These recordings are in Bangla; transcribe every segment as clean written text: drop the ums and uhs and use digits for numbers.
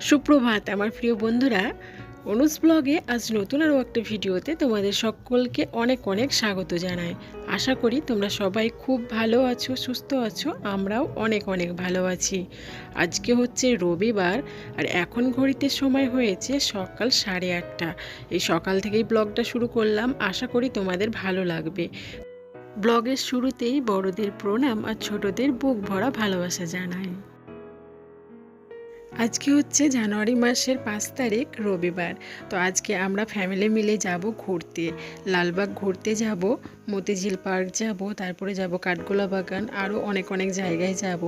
সুপ্রভাত আমার প্রিয় বন্ধুরা। অনুজ ব্লগে আজ নতুন আরও একটা ভিডিওতে তোমাদের সকলকে অনেক অনেক স্বাগত জানাই। আশা করি তোমরা সবাই খুব ভালো আছো, সুস্থ আছো। আমরাও অনেক অনেক ভালো আছি। আজকে হচ্ছে রবিবার আর এখন ঘড়িতে সময় হয়েছে সকাল 8:30। এই সকাল থেকেই ব্লগটা শুরু করলাম, আশা করি তোমাদের ভালো লাগবে। ব্লগের শুরুতেই বড়দের প্রণাম আর ছোটদের বুক ভরা ভালোবাসা জানাই। আজকে হচ্ছে জানুয়ারি মাসের 5 তারিখ রবিবার। তো আজকে আমরা ফ্যামিলি মিলে যাব ঘুরতে, লালবাগ ঘুরতে যাব, মতিঝিল পার্ক যাব, তারপরে যাব কাঠগোলা বাগান, আরও অনেক অনেক জায়গায় যাব।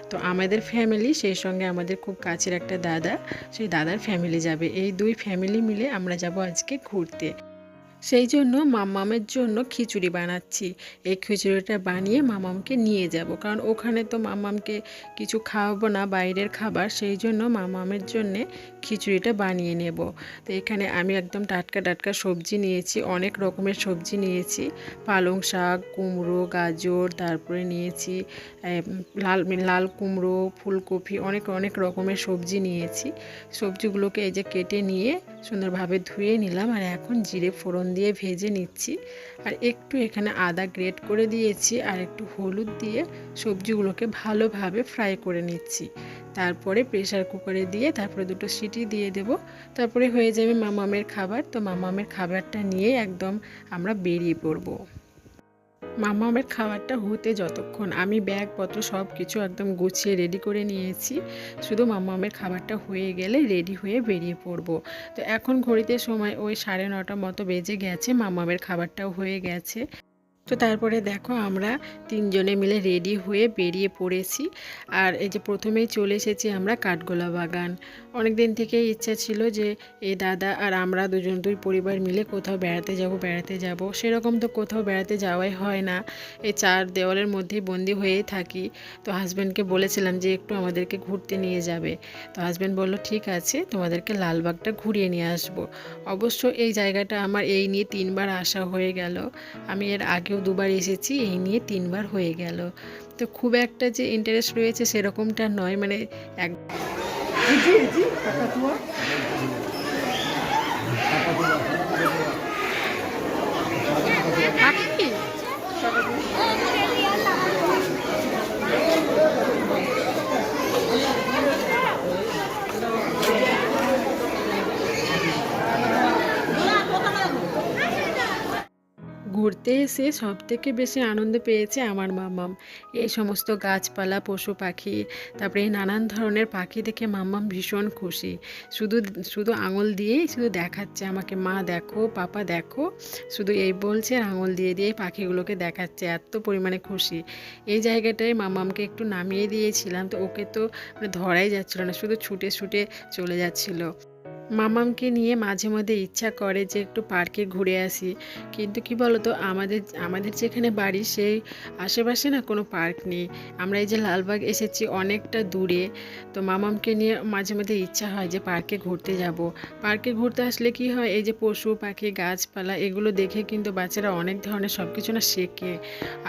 তো আমাদের ফ্যামিলি, সেই সঙ্গে আমাদের খুব কাছের একটা দাদা, সেই দাদার ফ্যামিলি যাবে। এই দুই ফ্যামিলি মিলে আমরা যাব আজকে ঘুরতে। সেই জন্য মামামের জন্য খিচুড়ি বানাচ্ছি। এই খিচুড়িটা বানিয়ে মামামকে নিয়ে যাব, কারণ ওখানে তো মামামকে কিছু খাওয়াবো না, বাইরের খাবার। সেই জন্য মামামের জন্যে খিচুড়িটা বানিয়ে নেব। তো এখানে আমি একদম টাটকা টাটকা সবজি নিয়েছি, অনেক রকমের সবজি নিয়েছি। পালং শাক, কুমড়ো, গাজর, তারপরে নিয়েছি লাল লাল কুমড়ো, ফুলকপি, অনেক অনেক রকমের সবজি নিয়েছি। সবজিগুলোকে এই যে কেটে নিয়ে সুন্দরভাবে ধুয়ে নিলাম, আর এখন জিরে ফোড়ন দিয়ে ভেজে নিচ্ছি। আর একটু এখানে আদা গ্রেট করে দিয়েছি, আর একটু হলুদ দিয়ে সবজিগুলোকে ভালোভাবে ফ্রাই করে নিচ্ছি। তারপরে প্রেসার কুকারে দিয়ে তারপরে 2টো সিটি দিয়ে দেব। তারপরে হয়ে যাবে মামামের খাবার। তো মামামের খাবারটা নিয়ে একদম আমরা বেরিয়ে পড়বো। মামামের খাবারটা হতে যতক্ষণ আমি ব্যাগপত্র সব কিছু একদম গুছিয়ে রেডি করে নিয়েছি। শুধু মামামের খাবারটা হয়ে গেলে রেডি হয়ে বেরিয়ে পড়ব। তো এখন ঘড়িতে সময় ওই 9:30 মতো বেজে গেছে, মামামের খাবারটাও হয়ে গেছে। তো তারপরে দেখো আমরা 3জনে মিলে রেডি হয়ে বেরিয়ে পড়েছি। আর এই যে প্রথমেই চলে এসেছি আমরা কাঠগোলা বাগান। অনেক দিন থেকেই ইচ্ছা ছিল যে এই দাদা আর আমরা দুই পরিবার মিলে কোথাও বেড়াতে যাব। সেরকম তো কোথাও বেড়াতে যাওয়াই হয় না, এই 4 দেওয়ালের মধ্যেই বন্দি হয়েই থাকি। তো হাজব্যান্ডকে বলেছিলাম যে একটু আমাদেরকে ঘুরতে নিয়ে যাবে। তো হাজব্যান্ড বলল ঠিক আছে, তোমাদেরকে লালবাগটা ঘুরিয়ে নিয়ে আসবো। অবশ্য এই জায়গাটা আমার এই নিয়ে 3বার আসা হয়ে গেল। আমি এর আগেও 2বার এসেছি, এই নিয়ে 3বার হয়ে গেল। তো খুব একটা যে ইন্টারেস্ট রয়েছে সেরকমটা নয়, মানে এক ঘুরতে এসে সবথেকে বেশি আনন্দ পেয়েছে আমার মাম্মাম। এই সমস্ত গাছপালা, পশু পাখি, তারপরে এই নানান ধরনের পাখি দেখে মাম্মাম ভীষণ খুশি। শুধু শুধু আঙুল দিয়েই শুধু দেখাচ্ছে আমাকে, মা দেখো, পাপা দেখো, শুধু এই বলছে আর আঙুল দিয়ে দিয়ে পাখিগুলোকে দেখাচ্ছে, এত পরিমাণে খুশি। এই জায়গাটায় মাম্মামকে একটু নামিয়ে দিয়েছিলাম, তো ওকে তো মানে ধরাই যাচ্ছিল না, শুধু ছুটে ছুটে চলে যাচ্ছিল। মামামকে নিয়ে মাঝে মধ্যে ইচ্ছা করে যে একটু পার্কে ঘুরে আসি, কিন্তু কি বলতো, আমাদের আমাদের যেখানে বাড়ি সেই আশেপাশে না কোনো পার্ক নেই। আমরা এই যে লালবাগ এসেছি অনেকটা দূরে। তো মামামকে নিয়ে মাঝে মধ্যে ইচ্ছা হয় যে পার্কে ঘুরতে যাব। পার্কে ঘুরতে আসলে কি হয়, এই যে পশু পাখি গাছপালা এগুলো দেখে কিন্তু বাচ্চারা অনেক ধরনের সব কিছু না শেখে।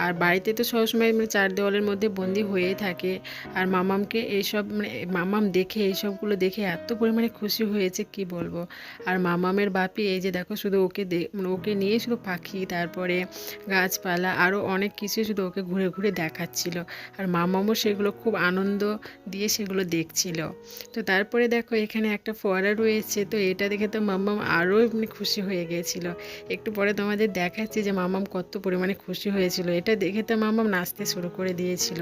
আর বাড়িতে তো সবসময় মানে 4 দেওয়ালের মধ্যে বন্দি হয়েই থাকে। আর মামামকে এইসব মানে মামাম দেখে এইসবগুলো দেখে এত পরিমাণে খুশি হয়েছে কি বলবো। আর মামামের বাপি এই যে দেখো শুধু ওকে মানে ওকে নিয়ে শুধু পাখি, তারপরে গাছপালা, আরও অনেক কিছু শুধু ওকে ঘুরে ঘুরে দেখাচ্ছিল। আর মামামও সেগুলো খুব আনন্দ দিয়ে সেগুলো দেখছিল। তো তারপরে দেখো এখানে একটা ফোয়ারা রয়েছে, তো এটা দেখে তো মামাম আরও মানে খুশি হয়ে গিয়েছিল। একটু পরে তোমাদের দেখাচ্ছি যে মামাম কত পরিমাণে খুশি হয়েছিল। এটা দেখে তো মামাম নাচতে শুরু করে দিয়েছিল।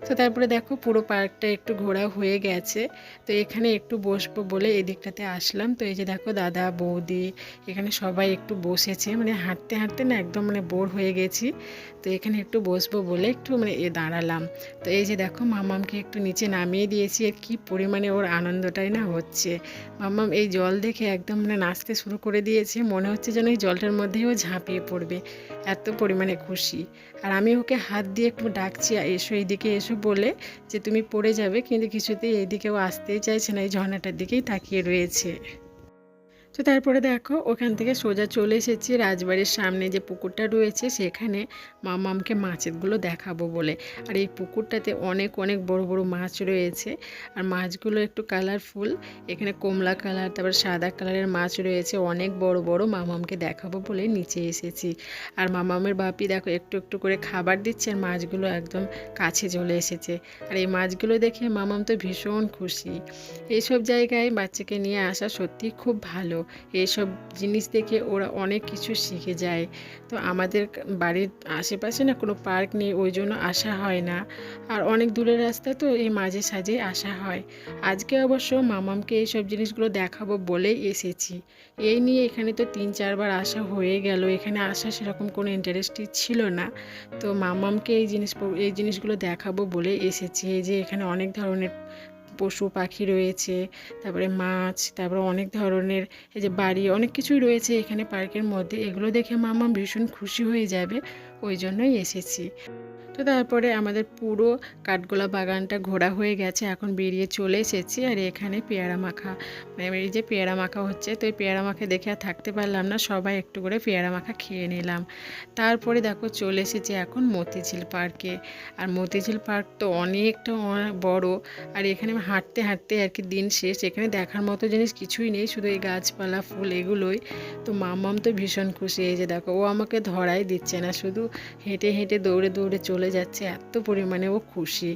তো তারপরে দেখো পুরো পার্কটা একটু ঘোরা হয়ে গেছে। তো এখানে একটু বসবো বলে এদিকটাতে আসলাম। তো এই যে দেখো দাদা বৌদি এখানে সবাই একটু বসেছে, মানে হাঁটতে হাঁটতে না একদম মানে বোর হয়ে গেছি। তো এখানে একটু বসবো বলে একটু মানে দাঁড়ালাম। তো এই যে দেখো মামামকে একটু নিচে নামিয়ে দিয়েছি, আর কি পরিমাণে ওর আনন্দটাই না হচ্ছে। মামাম এই জল দেখে একদম মানে নাচতে শুরু করে দিয়েছে, মনে হচ্ছে যেন এই জলটার মধ্যেই ও ঝাঁপিয়ে পড়বে, এত পরিমাণে খুশি। আর আমি ওকে হাত দিয়ে একটু ডাকছি এসো এইদিকে এসো বলে, যে তুমি পড়ে যাবে, কিন্তু কিছুতেই এইদিকেও আসতেই চাইছে না, এই ঝর্ণাটার দিকেই তাকিয়ে রয়েছে। তো তারপরে দেখো ওখান থেকে সোজা চলে এসেছি রাজবাড়ির সামনে যে পুকুরটা রয়েছে সেখানে মামামকে মাছেরগুলো দেখাবো বলে। আর এই পুকুরটাতে অনেক অনেক বড় বড় মাছ রয়েছে, আর মাছগুলো একটু কালারফুল, এখানে কমলা কালার তারপর সাদা কালারের মাছ রয়েছে, অনেক বড় বড়। মামামকে দেখাবো বলে নিচে এসেছি। আর মামামের বাপি দেখো একটু একটু করে খাবার দিচ্ছে, আর মাছগুলো একদম কাছে চলে এসেছে। আর এই মাছগুলো দেখে মামাম তো ভীষণ খুশি। এইসব জায়গায় বাচ্চাকে নিয়ে আসা সত্যি খুব ভালো। এইসব জিনিস দেখে ওরা অনেক কিছু শিখে যায়। তো আমাদের বাড়ির আশেপাশে না কোনো পার্ক নেই, ওই জন্য আসা হয় না। আর অনেক দূরের রাস্তা, তো এই মাঝে সাঝে আসা হয়। আজকে অবশ্য মামামকে এইসব জিনিসগুলো দেখাবো বলেই এসেছি। এই নিয়ে এখানে তো 3-4 বার আসা হয়ে গেল, এখানে আসা সেরকম কোনো ইন্টারেস্টই ছিল না। তো মামামকে এই জিনিসগুলো দেখাবো বলে এসেছি। এই যে এখানে অনেক ধরনের পশু পাখি রয়েছে, তারপরে মাছ, তারপরে অনেক ধরনের এই যে বাড়ি, অনেক কিছুই রয়েছে এখানে পার্কের মধ্যে। এগুলো দেখে মামা ভীষণ খুশি হয়ে যাবে, ওই জন্যই এসেছি। তো তারপরে আমাদের পুরো কাঠগোলা বাগানটা ঘোরা হয়ে গেছে, এখন বেরিয়ে চলে এসেছি। আর এখানে পেয়ারা মাখা, মানে এই যে পেয়ারা মাখা হচ্ছে, তো এই পেয়ারা মাখা দেখে আর থাকতে পারলাম না, সবাই একটু করে পেয়ারা মাখা খেয়ে নিলাম। তারপরে দেখো চলে এসেছি এখন মতিঝিল পার্কে। আর মতিঝিল পার্ক তো অনেকটা বড়। আর এখানে হাঁটতে হাঁটতে আর কি দিন শেষ, এখানে দেখার মতো জিনিস কিছুই নেই, শুধু এই গাছপালা ফুল এগুলোই। তো মাম্মাম তো ভীষণ খুশি। এই যে দেখো ও আমাকে ধরাই দিচ্ছে না, শুধু হেঁটে হেঁটে দৌড়ে দৌড়ে চলে যাচ্ছে, এত পরিমাণে ও খুশি।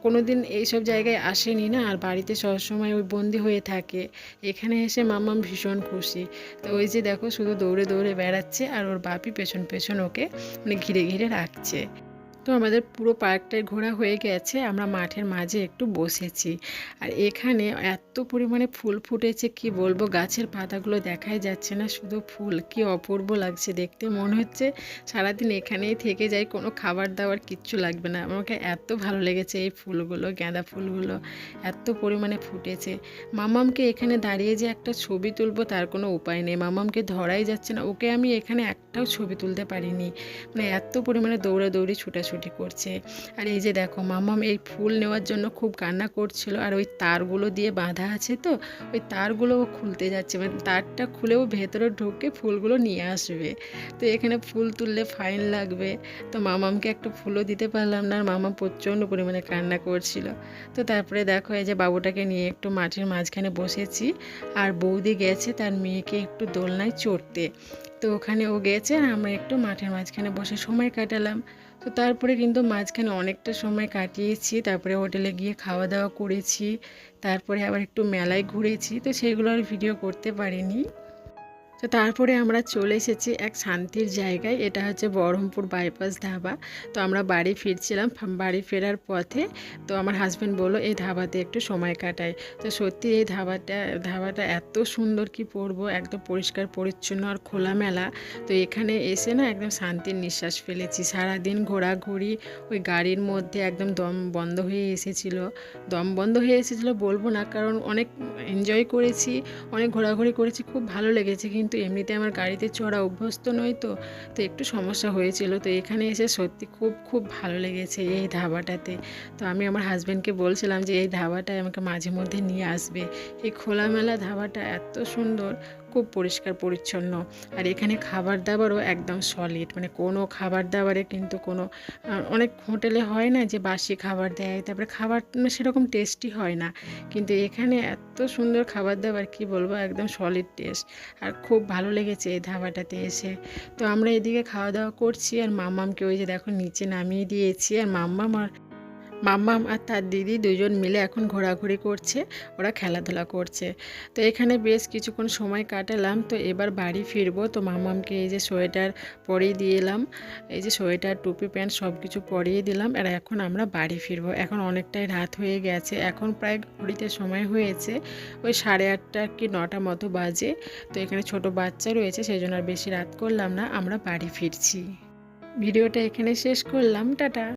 কোনো দিন এইসব জায়গায় আসেনি না, আর বাড়িতে সবসময় ওই বন্দি হয়ে থাকে। এখানে এসে মাম্মাম ভীষণ খুশি। তো ওই যে দেখো শুধু দৌড়ে দৌড়ে বেড়াচ্ছে, আর ওর বাপি পেছন পেছন ওকে মানে ঘিরে ঘিরে রাখছে। তো আমাদের পুরো পার্কটাই ঘোরা হয়ে গেছে, আমরা মাঠের মাঝে একটু বসেছি। আর এখানে এত পরিমাণে ফুল ফুটেছে কি বলবো, গাছের পাতাগুলো দেখাই যাচ্ছে না, শুধু ফুল। কি অপূর্ব লাগছে দেখতে, মনে হচ্ছে সারাদিন এখানেই থেকে যাই, কোনো খাবার দাবার কিচ্ছু লাগবে না। আমাকে এত ভালো লেগেছে এই ফুলগুলো, গাঁদা ফুলগুলো এত পরিমাণে ফুটেছে। মামামকে এখানে দাঁড়িয়ে যে একটা ছবি তুলবো তার কোনো উপায় নেই, মামামকে ধরাই যাচ্ছে না, ওকে আমি এখানে একটাও ছবি তুলতে পারিনি, মানে এত পরিমাণে দৌড়াদৌড়ি ছুটাছুটি করছে। আর এই যে দেখো মামাম এই ফুল নেওয়ার জন্য খুব কান্না করছিল, আর ওই তারগুলো দিয়ে বাঁধা আছে, তো ওই তারগুলোও খুলতে যাচ্ছে, মানে তারটা খুলেও ভেতরে ঢুকে ফুলগুলো নিয়ে আসবে। তো এখানে ফুল তুললে ফাইন লাগবে, তো মামামকে একটা ফুলও দিতে পারলাম না, আর মামা প্রচণ্ড পরিমাণে কান্না করছিল। তো তারপরে দেখো এই যে বাবুটাকে নিয়ে একটু মাঠের মাঝখানে বসেছি, আর বৌদি গেছে তার মেয়েকে একটু দোলনায় চড়তে। তো ওখানে ও গেছে, আর আমরা একটু মাঠের মাঝখানে বসে সময় কাটালাম। তো তারপরে কিন্তু মাঝখানে অনেকটা সময় কাটিয়েছি, তারপরে হোটেলে গিয়ে খাওয়া দাওয়া করেছি, তারপরে আবার একটু মেলায় ঘুরেছি, তো সেগুলো আর ভিডিও করতে পারিনি। তো তারপরে আমরা চলে এসেছি এক শান্তির জায়গায়, এটা হচ্ছে বহরমপুর বাইপাস ধাবা। তো আমরা বাড়ি ফিরছিলাম, বাড়ি ফেরার পথে তো আমার হাজব্যান্ড বললো এই ধাবাতে একটু সময় কাটাই। তো সত্যি এই ধাবাটা এত সুন্দর, কি পড়বো, একদম পরিষ্কার পরিচ্ছন্ন আর খোলামেলা। তো এখানে এসে না একদম শান্তির নিঃশ্বাস ফেলেছি। সারাদিন ঘোরাঘুরি ওই গাড়ির মধ্যে একদম দম বন্ধ হয়ে এসেছিলো বলবো না, কারণ অনেক এনজয় করেছি, অনেক ঘোরাঘুরি করেছি, খুব ভালো লেগেছে। কিন্তু এমনিতে আমার গাড়িতে চড়া অভ্যস্ত নই, তো একটু সমস্যা হয়েছিল। তো এখানে এসে সত্যি খুব খুব ভালো লেগেছে এই ধাবাটাতে। তো আমি আমার হাজব্যান্ডকে বলছিলাম যে এই ধাবাটায় আমাকে মাঝে মধ্যে নিয়ে আসবে। এই খোলামেলা ধাবাটা এত সুন্দর, খুব পরিষ্কার পরিচ্ছন্ন। আর এখানে খাবার দাবারও একদম সলিড, মানে কোনো খাবার দাবারে কিন্তু কোনো অনেক হোটেলে হয় না যে বাসি খাবার দেয়, তারপরে খাবার সেরকম টেস্টি হয় না, কিন্তু এখানে এত সুন্দর খাবার দাবার, কি বলবো, একদম সলিড টেস্ট। আর খুব ভালো লেগেছে এই ধাবাটাতে এসে। তো আমরা এদিকে খাওয়া দাওয়া করছি, আর মাম্মামকে ওই যে দেখো নিচে নামিয়ে দিয়েছি, আর মাম্মাম আর তার দিদি দুজন মিলে এখন ঘোরাঘুরি করছে, ওরা খেলাধুলা করছে। তো এখানে বেশ কিছুক্ষণ সময় কাটালাম। তো এবার বাড়ি ফিরবো। তো মাম্মামকে এই যে সোয়েটার পরিয়ে দিয়ে এলাম, এই যে সোয়েটার টুপি প্যান্ট সব কিছু পরিয়ে দিলাম, আর এখন আমরা বাড়ি ফিরবো। এখন অনেকটাই রাত হয়ে গেছে, এখন প্রায় ঘড়িতে সময় হয়েছে ওই 8:30 কি 9টা মতো বাজে। তো এখানে ছোট বাচ্চা রয়েছে, সেই জন্য আর বেশি রাত করলাম না, আমরা বাড়ি ফিরছি। ভিডিওটা এখানে শেষ করলাম, টাটা।